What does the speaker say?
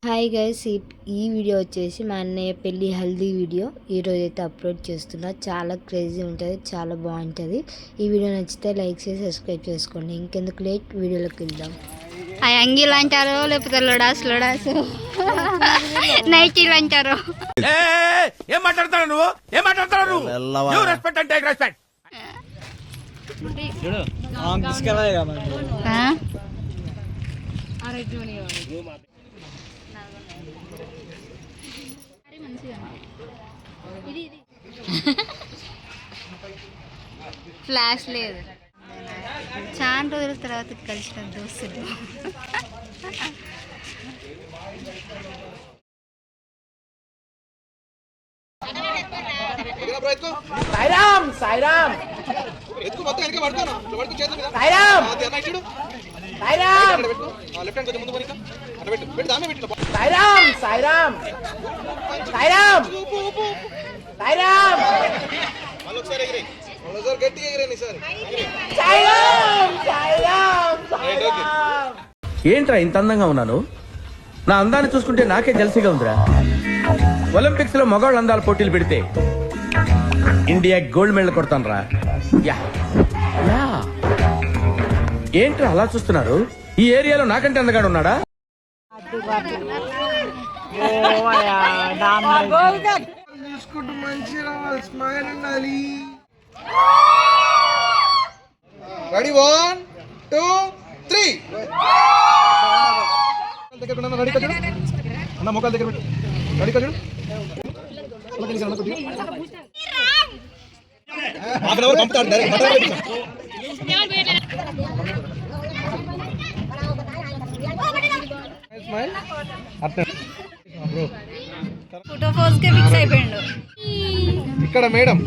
Hi guys, ఈ video వచ్చేసి మా అన్నయ్య పెళ్ళి హల్దీ వీడియో ఈరోజు అయితే అప్లోడ్ చేస్తున్నా. చాలా క్రేజీ ఉంటుంది, చాలా బాగుంటుంది. ఈ వీడియో నచ్చితే లైక్ చేసి సబ్స్క్రైబ్ చేసుకోండి. ఇంకెందుకు లేట్, వీడియోలోకి వెళ్దాం. అంగీలు అంటారు, లేకపోతే లొడాస్ నైటీలు అంటారు. ఏం మాట్లాడతావు నువ్వు? ఏం మాట్లాడతావు నువ్వు? రెస్పెక్ట్ అంటే రెస్పెక్ట్. ఫ్లాష్ లేదు, చాలా రోజుల తర్వాత కలిసిన దోస్తులు. సాయిరామ్ సాయిరామ్ ఏంట్రా ఇంత అందంగా ఉన్నాను? నా అందాన్ని చూసుకుంటే నాకే జల్సీగా ఉందిరా. ఒలింపిక్స్ లో మగవాళ్ళ అందాల పోటీలు పెడితే ఇండియా గోల్డ్ మెడల్ కొడతాను రా. ఏంట్రా అలా చూస్తున్నారు? ఈ ఏరియాలో నాకంటే అందగాడు ఉన్నాడా? రెడీ 1 2 3 రెడీ కజుడు అన్న మోకాల దగ్గర పెట్టు. రెడీ కజుడు పంపుతాడు డైరెక్ట్. ఫోటో పోజ్ కే ఫిక్స్ అయిపోయిండు ఇక్కడ మేడం.